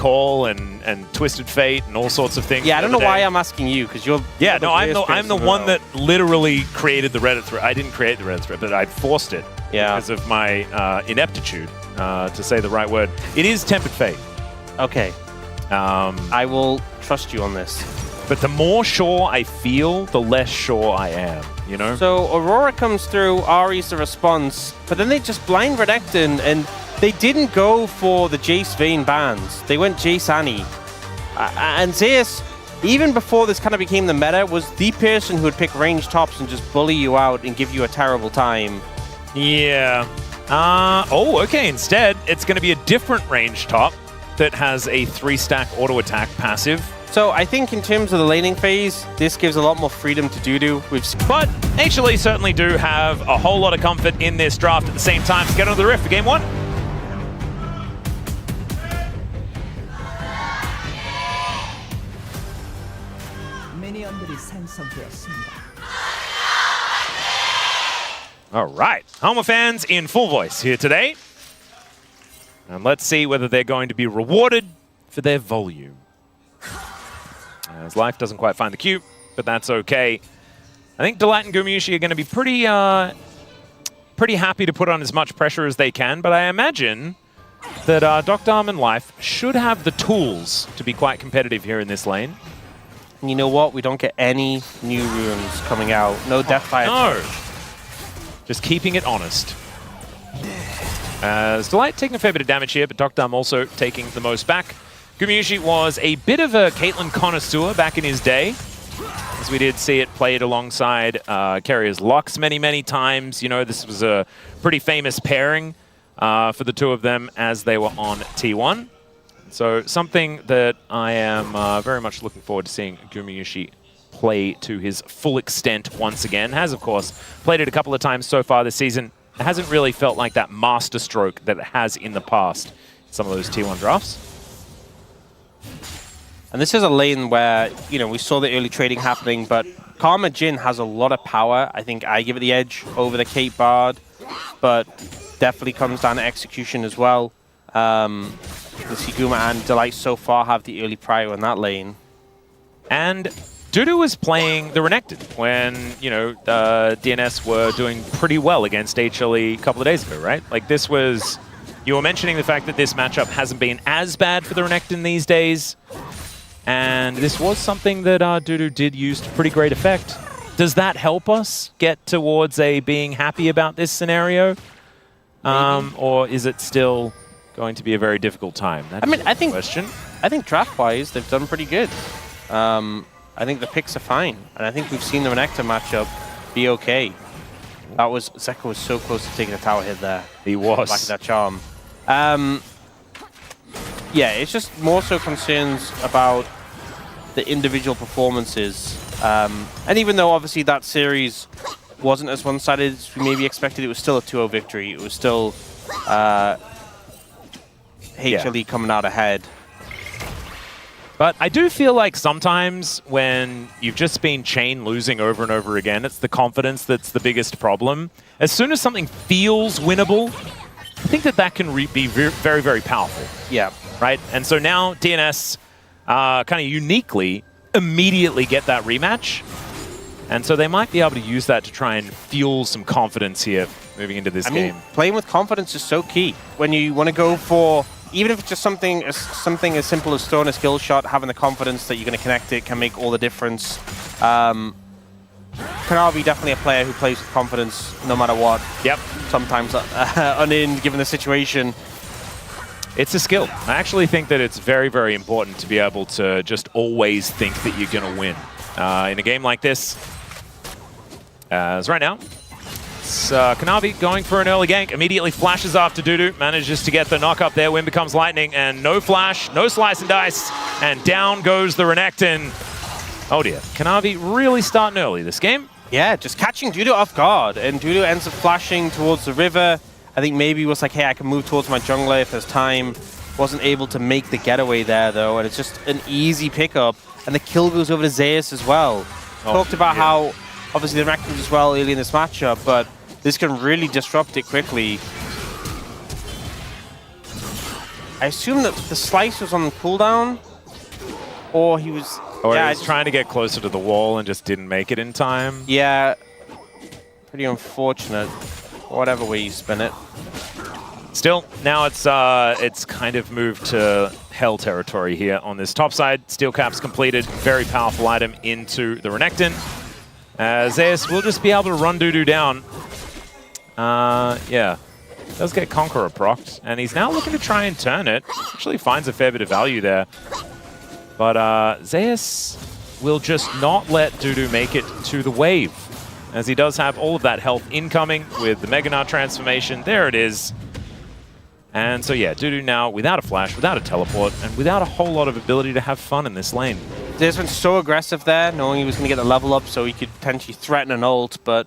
call and Twisted Fate and all sorts of things. Yeah, I don't know why I'm asking you, because you're... Yeah, no, I'm the one that literally created the Reddit thread. I didn't create the Reddit thread, but I forced it because of my ineptitude, to say the right word. It is Tempered Fate. Okay. I will trust you on this. But the more sure I feel, the less sure I am, you know? So Aurora comes through, Ari's the response, but then they just blind Renekton, and they didn't go for the Jace Vayne bans. They went Jace Annie. And Zeus, even before this kind of became the meta, was the person who would pick range tops and just bully you out and give you a terrible time. Yeah. Oh, okay. Instead, it's going to be a different range top that has a 3-stack auto attack passive. So I think in terms of the laning phase, this gives a lot more freedom to Dudu. But HLE certainly do have a whole lot of comfort in this draft at the same time. Let's get onto the rift for game 1. All right, HANWHA fans in full voice here today. And let's see whether they're going to be rewarded for their volume. As Life doesn't quite find the cube, but that's okay. I think Delight and Gumayusi are going to be pretty happy to put on as much pressure as they can, but I imagine that Dr. Arm and Life should have the tools to be quite competitive here in this lane. And you know what? We don't get any new runes coming out. No death by a no. Just keeping it honest. As Delight taking a fair bit of damage here, but Dr. Arm also taking the most back. Gumayusi was a bit of a Caitlyn connoisseur back in his day, as we did see it played alongside Keria's Lux many, many times. You know, this was a pretty famous pairing for the two of them as they were on T1. So something that I am very much looking forward to seeing Gumayusi play to his full extent once again. Has, of course, played it a couple of times so far this season. It hasn't really felt like that masterstroke that it has in the past, some of those T1 drafts. And this is a lane where, you know, we saw the early trading happening, but Karma Jhin has a lot of power. I think I give it the edge over the Kate Bard, but definitely comes down to execution as well. The Siguma and Delight so far have the early prio in that lane. And Dudu was playing the Renekton when, you know, DNS were doing pretty well against HLE a couple of days ago, right? Like this was... You were mentioning the fact that this matchup hasn't been as bad for the Renekton these days. And this was something that Dudu did use to pretty great effect. Does that help us get towards being happy about this scenario? Or is it still going to be a very difficult time? That's I think question. I think draft-wise, they've done pretty good. I think the picks are fine. And I think we've seen the Renekton matchup be okay. That was... Zeko was so close to taking a tower hit there. He was. Back of that charm. Yeah, it's just more so concerns about the individual performances. And even though obviously that series wasn't as one-sided as we maybe expected, it was still a 2-0 victory. It was still HLE coming out ahead. But I do feel like sometimes when you've just been chain losing over and over again, it's the confidence that's the biggest problem. As soon as something feels winnable, I think that can be very, very powerful. Yeah. Right? And so now DNS kind of uniquely immediately get that rematch. And so they might be able to use that to try and fuel some confidence here moving into this game. Playing with confidence is so key. When you want to go for, even if it's just something as simple as throwing a skill shot, having the confidence that you're going to connect it can make all the difference. Kanavi definitely a player who plays with confidence no matter what. Yep. Sometimes unin, given the situation. It's a skill. I actually think that it's very, very important to be able to just always think that you're going to win. In a game like this, as right now, it's Kanavi going for an early gank, immediately flashes after Dudu, manages to get the knock up there, Wind becomes lightning, and no flash, no slice and dice, and down goes the Renekton. Oh dear, Kanavi really starting early this game. Yeah, just catching Dudu off guard, and Dudu ends up flashing towards the river. I think maybe he was like, hey, I can move towards my jungler if there's time. Wasn't able to make the getaway there, though, and it's just an easy pickup. And the kill goes over to Zeus as well. Talked about how, obviously, the Renekton as well early in this matchup, but this can really disrupt it quickly. I assume that the slice was on cooldown, or he was... Or yeah, he was trying to get closer to the wall and just didn't make it in time. Yeah, pretty unfortunate. Whatever way you spin it. Still, now it's kind of moved to hell territory here on this top side. Steel Cap's completed. Very powerful item into the Renekton. Zeus will just be able to run Dudu down. Yeah. Does get Conqueror procced, and he's now looking to try and turn it. Actually finds a fair bit of value there. But Zeus will just not let Dudu make it to the wave, as he does have all of that health incoming with the Mega Gnar transformation. There it is. And so yeah, Dudu now without a flash, without a teleport, and without a whole lot of ability to have fun in this lane. Zeus went so aggressive there, knowing he was going to get the level up so he could potentially threaten an ult, but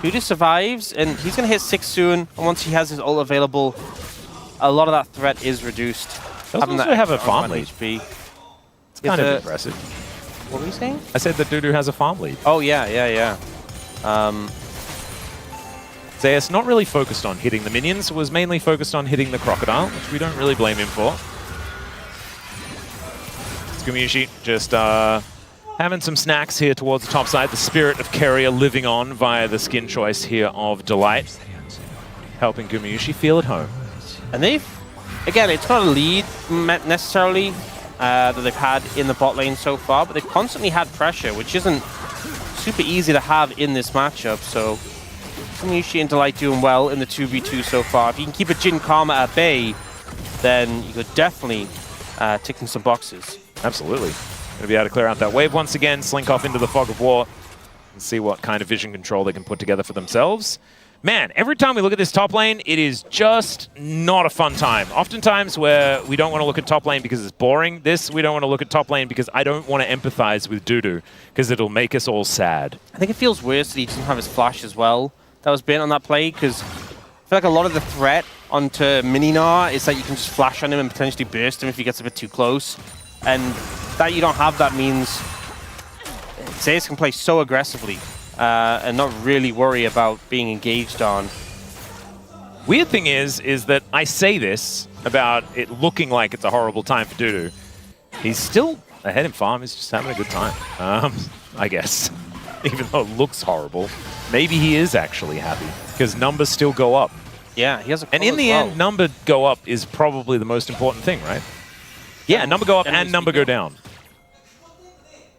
Dudu survives, and he's going to hit 6 soon, and once he has his ult available, a lot of that threat is reduced. Does also have a farm lead. HP. It's kind of impressive. What were you saying? I said that Dudu has a farm lead. Oh, yeah. Zeus not really focused on hitting the minions, was mainly focused on hitting the crocodile, which we don't really blame him for. It's Gumayusi just having some snacks here towards the top side. The spirit of Keria living on via the skin choice here of Delight, helping Gumayusi feel at home. And they've, again, it's not a lead necessarily that they've had in the bot lane so far, but they've constantly had pressure, which isn't super easy to have in this matchup. So Gumayusi and Delight doing well in the 2v2 so far. If you can keep a Jin Karma at bay, then you could definitely tick in some boxes. Absolutely. Going to be able to clear out that wave once again, slink off into the fog of war, and see what kind of vision control they can put together for themselves. Man, every time we look at this top lane, it is just not a fun time. Oftentimes where we don't want to look at top lane because it's boring, this we don't want to look at top lane because I don't want to empathize with Dudu, because it'll make us all sad. I think it feels worse that he doesn't have his flash as well. That was banned on that play, because I feel like a lot of the threat onto Mininar is that you can just flash on him and potentially burst him if he gets a bit too close. And that you don't have that means Zeus can play so aggressively and not really worry about being engaged on. Weird thing is that I say this about it looking like it's a horrible time for Dudu. He's still ahead in farm, he's just having a good time, I guess. Even though it looks horrible, maybe he is actually happy, because numbers still go up. Yeah, he has a And in the end, number go up is probably the most important thing, right? Yeah, number go up and number go down.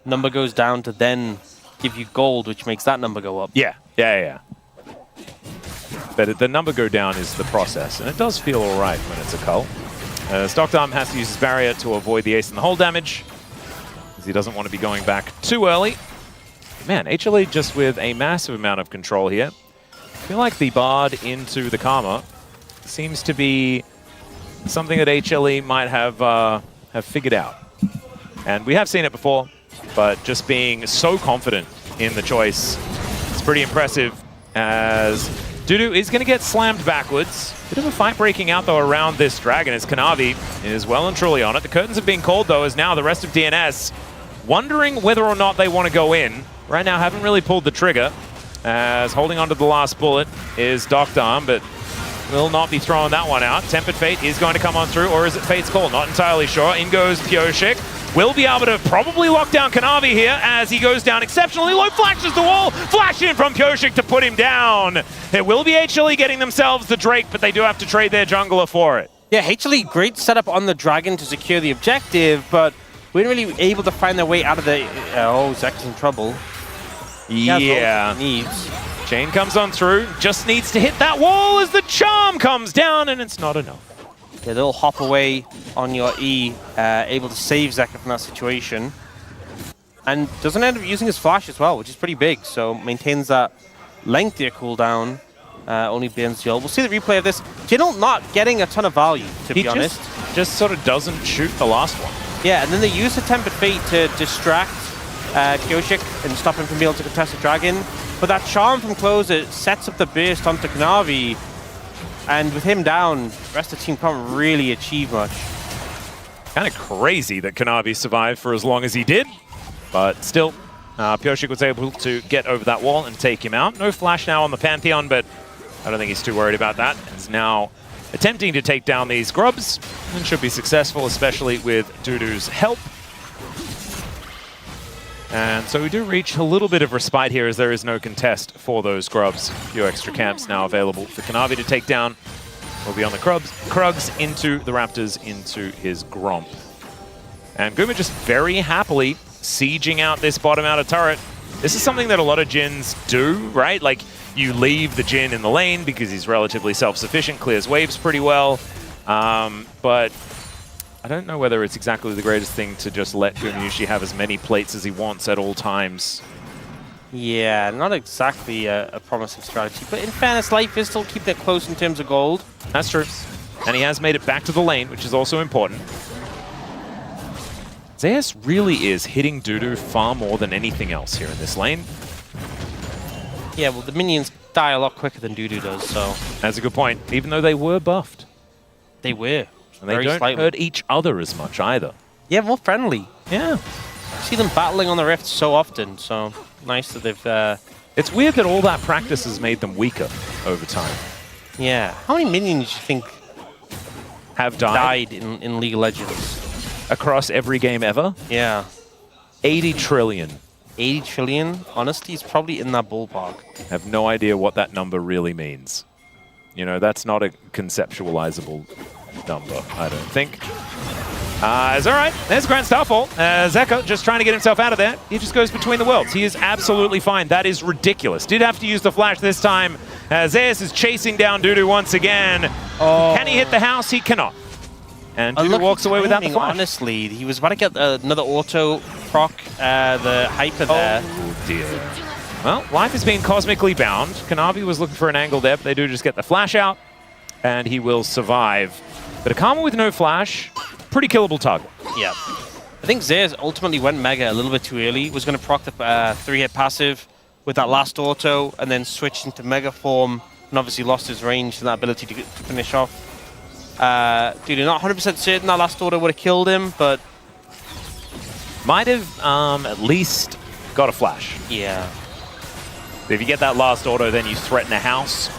Number goes down to then give you gold, which makes that number go up. Yeah. But the number go down is the process, and it does feel all right when it's a cull. Stockdom has to use his barrier to avoid the ace and the hole damage, because he doesn't want to be going back too early. Man, HLE just with a massive amount of control here. I feel like the Bard into the Karma seems to be something that HLE might have figured out. And we have seen it before, but just being so confident in the choice, it's pretty impressive, as Dudu is going to get slammed backwards. Bit of a fight breaking out, though, around this dragon, as Kanavi is well and truly on it. The curtains have been called, though, as now the rest of DNS wondering whether or not they want to go in. Right now, haven't really pulled the trigger, as holding onto the last bullet is Doctarm, but will not be throwing that one out. Tempered Fate is going to come on through, or is it Fate's Call? Not entirely sure. In goes Pioshik. Will be able to probably lock down Kanavi here as he goes down exceptionally low, flashes the wall, flash in from Pioshik to put him down. It will be HLE getting themselves the Drake, but they do have to trade their jungler for it. Yeah, HLE, great setup on the Dragon to secure the objective, but we weren't really able to find their way out of the... oh, Zek's in trouble. Yeah. Needs. Chain comes on through, just needs to hit that wall as the charm comes down, and it's not enough. Yeah, they'll hop away on your E, able to save Zeka from that situation. And doesn't end up using his flash as well, which is pretty big, so maintains that lengthier cooldown, only burns the ult. We'll see the replay of this. Jinnel not getting a ton of value, to be honest. Just sort of doesn't shoot the last one. Yeah, and then they use the Tempered Fate to distract Pioshik and stop him from being able to contest the dragon. But that charm from Closer sets up the burst onto Kanavi, and with him down, the rest of the team can't really achieve much. Kind of crazy that Kanavi survived for as long as he did, but still, Pioshik was able to get over that wall and take him out. No flash now on the Pantheon, but I don't think he's too worried about that. As now attempting to take down these grubs and should be successful, especially with Dudu's help. And so we do reach a little bit of respite here as there is no contest for those grubs. A few extra camps now available for Kanavi to take down. Will be on the Krugs into the Raptors into his Gromp. And Guma just very happily sieging out this bottom outer turret. This is something that a lot of Jins do, right? Like, you leave the Jin in the lane because he's relatively self-sufficient, clears waves pretty well. But I don't know whether it's exactly the greatest thing to just let Gumayusi have as many plates as he wants at all times. Yeah, not exactly a promising strategy. But in fairness, Life is still keeping it close in terms of gold. That's true. And he has made it back to the lane, which is also important. Zeus really is hitting Dudu far more than anything else here in this lane. Yeah, well, the minions die a lot quicker than Dudu does, so... That's a good point, even though they were buffed. They were. And they don't hurt each other as much either. Yeah, more friendly. Yeah. I see them battling on the Rift so often, so nice that they've... It's weird that all that practice has made them weaker over time. Yeah. How many minions do you think have died in League of Legends? Across every game ever? Yeah. 80 trillion. 80 trillion? Honestly, it's probably in that ballpark. I have no idea what that number really means. You know, that's not a conceptualizable number, I don't think. It's all right. There's Grand Starfall. Zeka just trying to get himself out of there. He just goes between the worlds. He is absolutely fine. That is ridiculous. Did have to use the flash this time. Zeus is chasing down Dudu once again. Oh. Can he hit the house? He cannot. And Dudu walks away without the flash. Honestly, he was about to get another auto proc, the hyper there. Oh dear. Well, Life is being cosmically bound. Kanavi was looking for an angle there, but they do just get the flash out. And he will survive. But Akama with no flash, pretty killable target. Yeah. I think Zeus ultimately went Mega a little bit too early. Was going to proc the 3-hit passive with that last auto, and then switched into Mega form, and obviously lost his range and that ability to finish off. Dude, not 100% certain that last auto would have killed him, but... Might have at least got a flash. Yeah. If you get that last auto, then you threaten a house.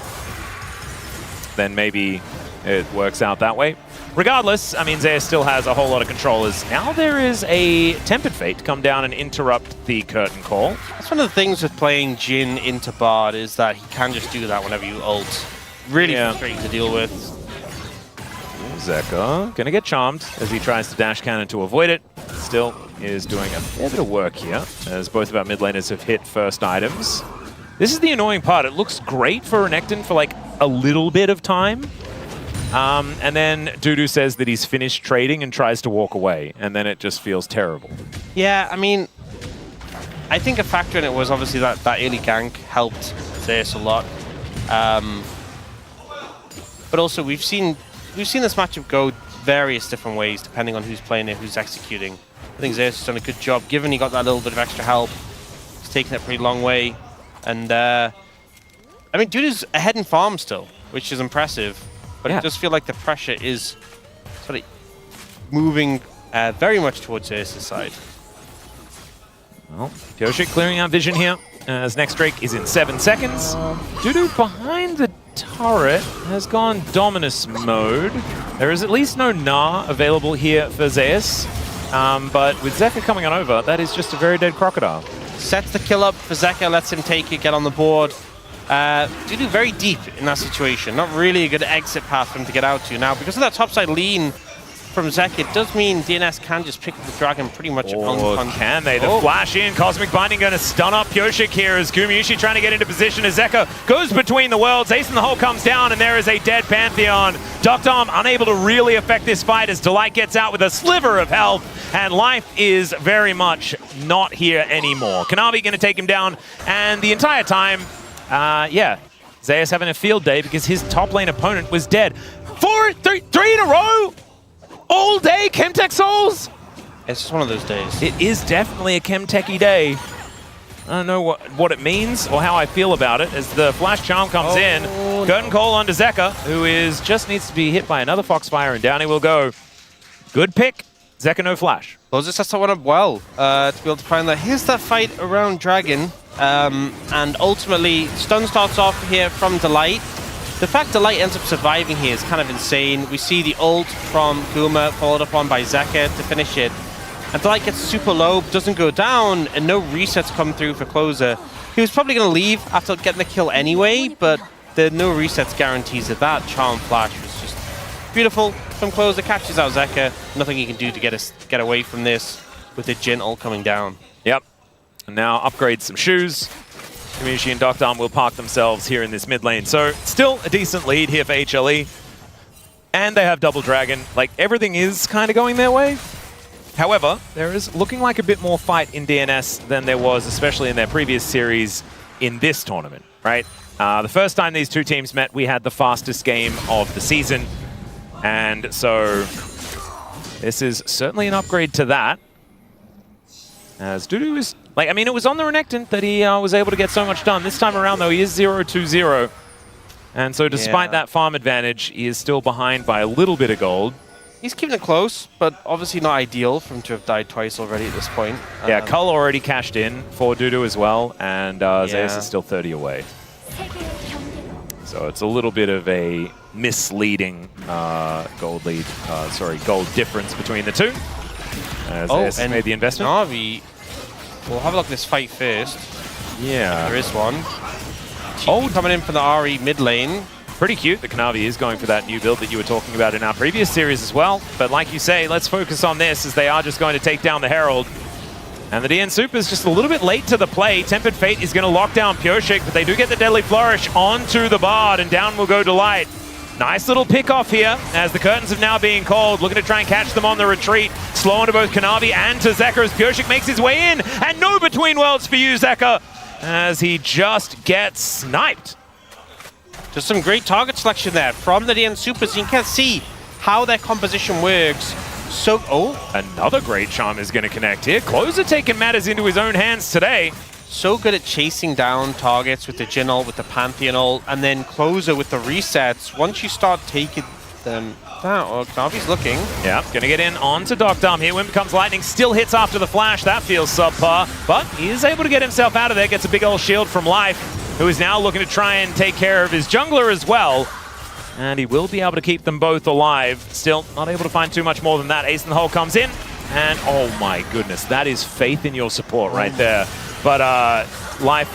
Then maybe it works out that way. Regardless, I mean, Zeus still has a whole lot of controllers. Now there is a Tempered Fate to come down and interrupt the curtain call. That's one of the things with playing Jin into Bard, is that he can just do that whenever you ult. Really frustrating to deal with. Zeka gonna get charmed as he tries to dash cannon to avoid it. Still is doing a fair bit of work here, as both of our mid laners have hit first items. This is the annoying part. It looks great for Renekton for like a little bit of time. And then Dudu says that he's finished trading and tries to walk away, and then it just feels terrible. Yeah, I mean, I think a factor in it was obviously that early gank helped Zeus a lot. But also we've seen this matchup go various different ways depending on who's playing it, who's executing. I think Zeus has done a good job, given he got that little bit of extra help. He's taken it a pretty long way. And, I mean, Dudu's ahead in farm still, which is impressive. But it does feel like the pressure is sort of moving very much towards Zeus' side. Well, Kyoshik clearing out vision here, as next Drake is in 7 seconds. Dudu behind the turret has gone Dominus mode. There is at least no Gnar available here for Zeus. But with Zeka coming on over, that is just a very dead crocodile. Sets the kill up for Zeka, lets him take it, get on the board. Dudu very deep in that situation. Not really a good exit path for him to get out to. Now, because of that topside lean from Zeka, it does mean DNS can just pick up the dragon pretty much on can they? The flash in, Cosmic Binding going to stun up Kyoshik here as Gumayusi trying to get into position as Zeka goes between the worlds. Ace in the hole comes down, and there is a dead Pantheon. Dr. Dom unable to really affect this fight as Delight gets out with a sliver of health, and Life is very much not here anymore. Kanavi going to take him down, and the entire time, Zeus having a field day because his top lane opponent was dead. Three in a row? All day Chemtech Souls? It's just one of those days. It is definitely a Chemtechy day. I don't know what it means or how I feel about it as the Flash Charm comes in. Curtain Call onto Zeka, who just needs to be hit by another Foxfire, and down he will go. Good pick. Zeka no flash. Well, this has to one up well to be able to find that. Here's that fight around Dragon. And ultimately, stun starts off here from Delight. The fact Delight ends up surviving here is kind of insane. We see the ult from Guma followed up on by Zeka to finish it. And Delight gets super low, doesn't go down, and no resets come through for Closer. He was probably going to leave after getting the kill anyway, but the no resets guarantees that that Charm Flash was just beautiful from Closer. Catches out Zeka. Nothing he can do to get away from this with the Jin ult coming down. Yep. And now upgrade some shoes. Gumayusi and Doctarm will park themselves here in this mid lane. So still a decent lead here for HLE. And they have Double Dragon. Like, everything is kind of going their way. However, there is looking like a bit more fight in DNS than there was, especially in their previous series in this tournament, right? The first time these two teams met, we had the fastest game of the season. And so this is certainly an upgrade to that. As Dudu is, like, I mean, it was on the Renekton that he was able to get so much done. This time around, though, he is 0-2-0. And so despite that farm advantage, he is still behind by a little bit of gold. He's keeping it close, but obviously not ideal for him to have died twice already at this point. Yeah, Cull already cashed in for Dudu as well, and Zeus is still 30 away. So it's a little bit of a misleading gold difference between the two. Zeus has made the investment. Na'Vi, we'll have a look at this fight first. Yeah. There is one. Coming in from the RE mid lane. Pretty cute that Kanavi is going for that new build that you were talking about in our previous series as well. But like you say, let's focus on this as they are just going to take down the Herald. And the DN Supers just a little bit late to the play. Tempered Fate is going to lock down Pureshik, but they do get the Deadly Flourish onto the Bard, and down will go Delight. Nice little pick off here as the curtains have now been called. Looking to try and catch them on the retreat. Slow onto both Kanavi and to Zeka as Pureshik makes his way in. And no Between Worlds for you, Zeka, as he just gets sniped. Just some great target selection there from the DN Supers. You can see how their composition works. So, another great charm is going to connect here. Closer taking matters into his own hands today. So good at chasing down targets with the Jin ult, with the Pantheon ult, and then Closer with the resets. Once you start taking them down, Knavi's looking. Yeah, going to get in onto Doctarm here. When becomes Lightning, still hits after the flash. That feels subpar, but he is able to get himself out of there. Gets a big old shield from Life, who is now looking to try and take care of his jungler as well. And he will be able to keep them both alive. Still not able to find too much more than that. Ace in the hole comes in, and oh my goodness, that is faith in your support right there. But Life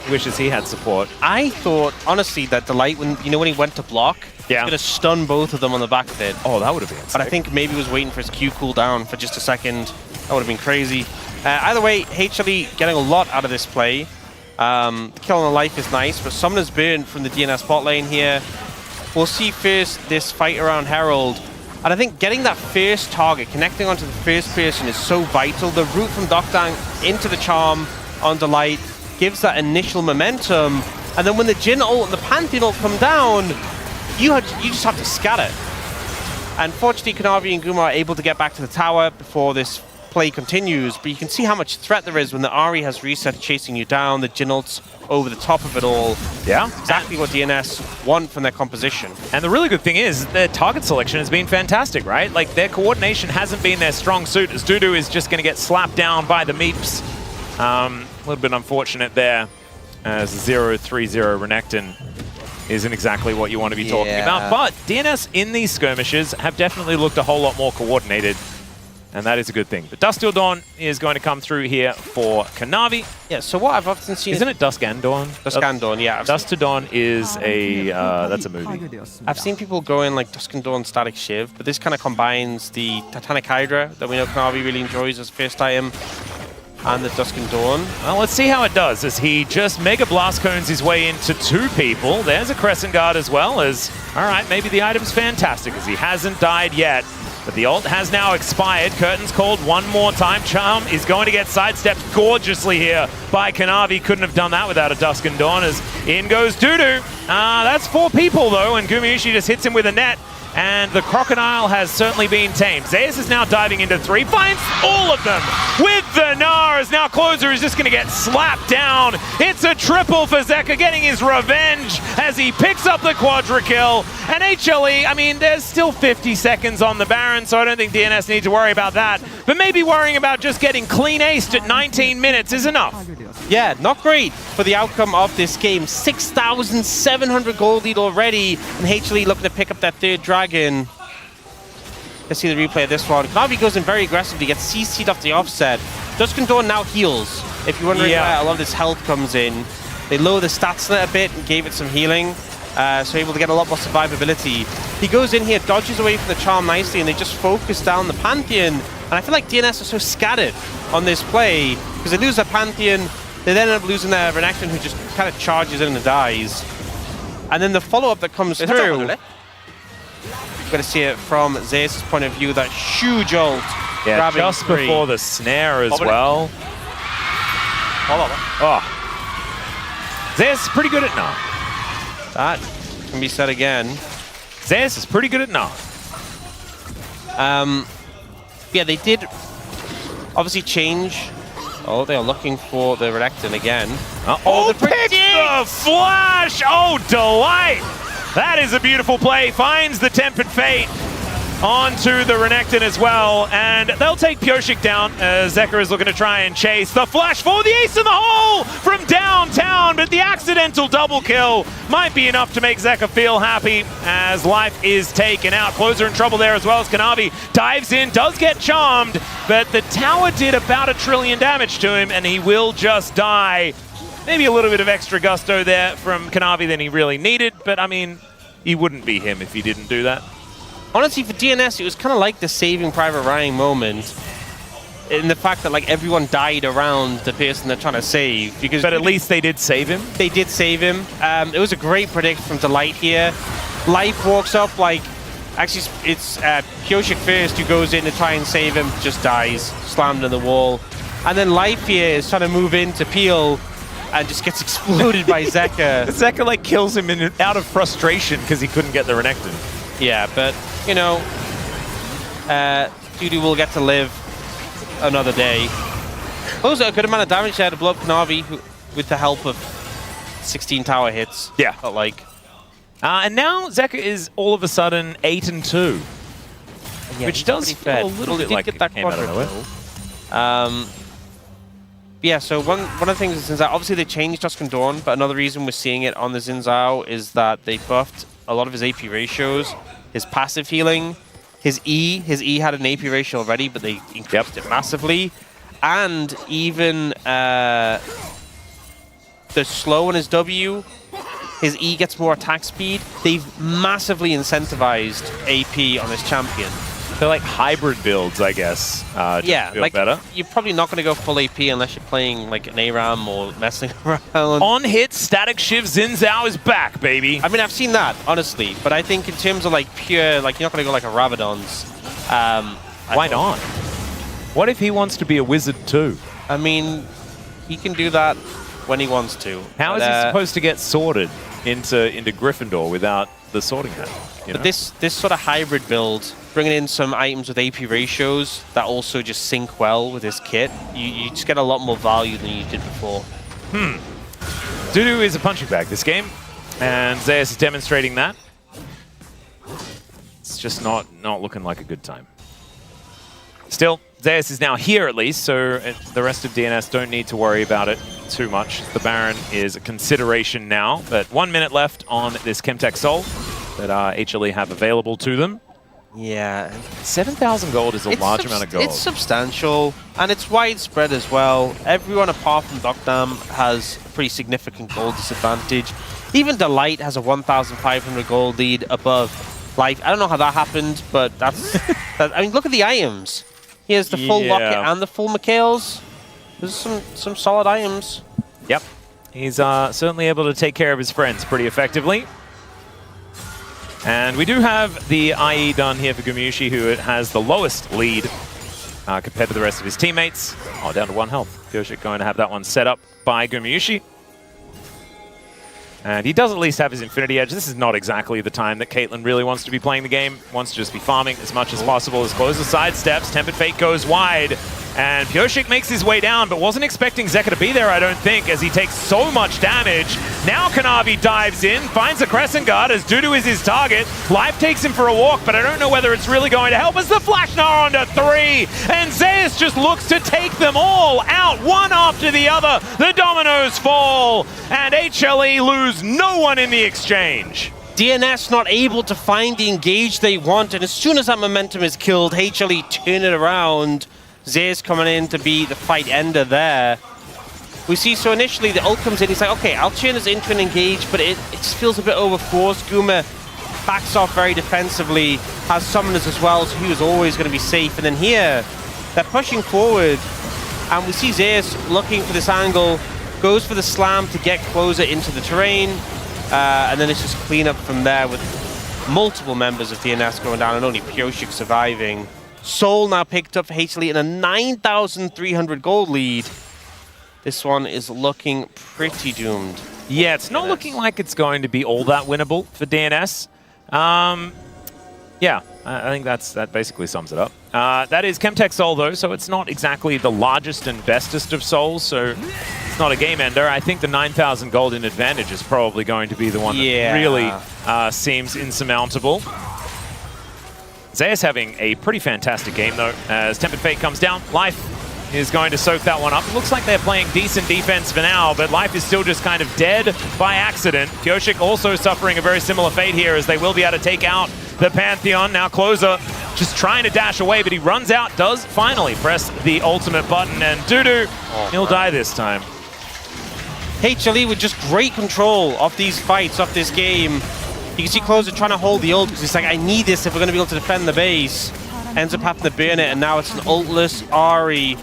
wishes he had support. I thought, honestly, that Delight, when he went to block, he's going to stun both of them on the back of it. Oh, that would have been sick. But I think maybe he was waiting for his Q cooldown for just a second. That would have been crazy. Either way, HLE getting a lot out of this play. The kill on the Life is nice, but Summoner's Burn from the DNS bot lane here. We'll see first this fight around Herald. And I think getting that first target, connecting onto the first person is so vital. The route from Doctarm into the Charm on Delight gives that initial momentum. And then when the Jin ult and the Pantheon ult come down, you just have to scatter. And fortunately, Kanavi and Guma are able to get back to the tower before this play continues. But you can see how much threat there is when the Ahri has reset chasing you down, the Jin ult's over the top of it all. Yeah. Exactly what DNS want from their composition. And the really good thing is their target selection has been fantastic, right? Like, their coordination hasn't been their strong suit, as Dudu is just going to get slapped down by the Meeps. A little bit unfortunate there, as 0-3-0 Renekton isn't exactly what you want to be talking about. But DNS in these skirmishes have definitely looked a whole lot more coordinated. And that is a good thing. But Dusk Till Dawn is going to come through here for Kanavi. Yeah, so what I've often seen... Isn't it Dusk and Dawn? Dusk and Dawn, yeah. Dusk to Dawn is a... that's a movie. I've seen people going like Dusk and Dawn Static Shiv, but this kind of combines the Titanic Hydra that we know Kanavi really enjoys as first item, and the Dusk and Dawn. Well, let's see how it does as he just Mega Blast Cones his way into two people. There's a Crescent Guard as well as... Alright, maybe the item's fantastic as he hasn't died yet. But the ult has now expired. Curtains called one more time. Charm is going to get sidestepped gorgeously here by Kanavi. Couldn't have done that without a Dusk and Dawn as in goes Dudu. That's 4 people though, and Gumayusi just hits him with a net. And the Crocodile has certainly been tamed. Zeus is now diving into 3, finds all of them with the Gnar, as now Closer is just going to get slapped down. It's a triple for Zeka, getting his revenge as he picks up the quadra kill. And HLE, I mean, there's still 50 seconds on the Baron, so I don't think DNS need to worry about that. But maybe worrying about just getting clean aced at 19 minutes is enough. Yeah, not great for the outcome of this game. 6,700 gold lead already, and HLE looking to pick up that third dragon. Let's see the replay of this one. Knavi goes in very aggressively, gets CC'd off the offset. Duskin Dawn now heals. If you're wondering where a lot of this health comes in, they lower the stats a little bit and gave it some healing, so able to get a lot more survivability. He goes in here, dodges away from the charm nicely, and they just focus down the Pantheon. And I feel like DNS are so scattered on this play, because they lose their Pantheon, they then end up losing their Renekton, who just kind of charges in and dies. And then the follow-up that comes through, you've got to see it from Zeus' point of view, that huge ult. Yeah, just before the snare as well. Oh. Zeus is pretty good at Nah. That can be said again. Zeus is pretty good at Nah. Yeah, they did obviously change. Oh, they are looking for the Renekton again. Oh, pick the flash! Oh, delight! That is a beautiful play. Finds the Tempered Fate onto the Renekton as well. And they'll take Pyoshik down. Zeka is looking to try and chase the flash for the ace in the hole from downtown. But the accidental double kill might be enough to make Zeka feel happy as life is taken out. Closer in trouble there as well as Kanavi dives in, does get charmed, but the tower did about 1 trillion damage to him and he will just die. Maybe a little bit of extra gusto there from Kanavi than he really needed, but I mean, he wouldn't be him if he didn't do that. Honestly, for DNS, it was kind of like the Saving Private Ryan moment, in the fact that like everyone died around the person they're trying to save. Because but at least they did save him. They did save him. It was a great predict from Delight here. Life walks up like, actually it's Pyoshik first who goes in to try and save him, just dies, slammed in the wall. And then Life here is trying to move in to peel and just gets exploded by Zeka. Zeka like kills him out of frustration because he couldn't get the Renekton. Yeah, but, you know, Dudu will get to live another day. Also, a good amount of damage there to blow up Knavi with the help of 16 tower hits. Yeah. Felt like. And now Zeka is all of a sudden 8-2. Yeah, which does feel a little bit like it came out of nowhere. Yeah, so one of the things is that obviously they changed Dusk and Dawn, but another reason we're seeing it on the Xin Zhao is that they buffed a lot of his AP ratios, his passive healing, his E had an AP ratio already, but they increased it massively. And even the slow on his W, his E gets more attack speed. They've massively incentivized AP on his champion. They're like hybrid builds, I guess. Yeah, feel like better. You're probably not going to go full AP unless you're playing like an ARAM or messing around. On hit, Static Shiv Xin Zhao is back, baby. I mean, I've seen that, honestly. But I think in terms of like pure, like you're not going to go like a Rabadon's. Why not? What if he wants to be a wizard too? I mean, he can do that when he wants to. How is he supposed to get sorted into Gryffindor without the sorting hat? But this sort of hybrid build, bringing in some items with AP ratios that also just sync well with his kit, you just get a lot more value than you did before. Dudu is a punching bag this game, and Zeus is demonstrating that. It's just not looking like a good time. Still, Zeus is now here at least, so the rest of DNS don't need to worry about it too much. The Baron is a consideration now, but 1 minute left on this Chemtech Soul that HLE have available to them. Yeah. 7,000 gold is a large amount of gold. It's substantial, and it's widespread as well. Everyone apart from Dokdam has a pretty significant gold disadvantage. Even Delight has a 1,500 gold lead above Life. I don't know how that happened, but that's... I mean, look at the items. Here's the full Locket and the full Mikhails. There's some solid items. Yep. He's certainly able to take care of his friends pretty effectively. And we do have the IE done here for Gumayusi, who has the lowest lead compared to the rest of his teammates. Oh, down to 1 health. Pyoshik going to have that one set up by Gumayusi. And he does at least have his Infinity Edge. This is not exactly the time that Caitlyn really wants to be playing the game. Wants to just be farming as much as possible. As close the side steps, Tempered Fate goes wide. And Pyosik makes his way down, but wasn't expecting Zeka to be there, I don't think, as he takes so much damage. Now Kanavi dives in, finds a Crescent Guard as Dudu is his target. Life takes him for a walk, but I don't know whether it's really going to help as the Flash Gnar onto 3. And Zeus just looks to take them all out, one after the other. The dominoes fall, and HLE lose no one in the exchange. DNS not able to find the engage they want, and as soon as that momentum is killed, HLE turn it around. Zeus coming in to be the fight ender there. We see, so initially the ult comes in, he's like, okay, I'll turn this into an engage, but it just feels a bit overforced. Guma backs off very defensively, has summoners as well, so he was always going to be safe. And then here, they're pushing forward, and we see Zeus looking for this angle, goes for the slam to get closer into the terrain, and then it's just clean up from there with multiple members of DNS going down and only Pyosik surviving. Soul now picked up for HLE in a 9,300 gold lead. This one is looking pretty doomed. Yeah, it's not looking like it's going to be all that winnable for DNS. Yeah, I think that basically sums it up. That is Chemtech Soul, though, so it's not exactly the largest and bestest of souls, so it's not a game ender. I think the 9,000 gold in advantage is probably going to be the one that really seems insurmountable. Zeus having a pretty fantastic game, though, as Tempered Fate comes down. Life is going to soak that one up. It looks like they're playing decent defense for now, but Life is still just kind of dead by accident. Pyosik also suffering a very similar fate here, as they will be able to take out the Pantheon. Now Closer just trying to dash away, but he runs out, does finally press the ultimate button, and Dudu, he'll die this time. HLE with just great control of these fights, of this game. You can see Closer trying to hold the ult because he's like, I need this if we're going to be able to defend the base. Ends up having to burn it, and now it's an ultless Ahri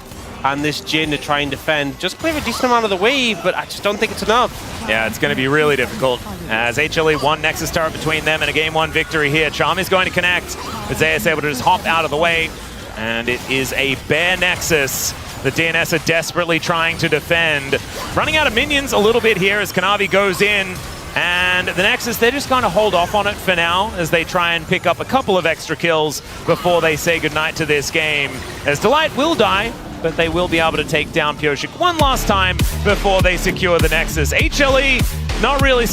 and this Jhin to try and defend. Just clear a decent amount of the wave, but I just don't think it's enough. Yeah, it's going to be really difficult as HLE won Nexus turret between them and a game 1 victory here. Charm is going to connect, but Zeus able to just hop out of the way, and it is a bare Nexus. The DNS are desperately trying to defend. Running out of minions a little bit here as Kanavi goes in. And the Nexus, they're just going to hold off on it for now as they try and pick up a couple of extra kills before they say goodnight to this game. As Delight will die, but they will be able to take down Pyosik one last time before they secure the Nexus. HLE, not really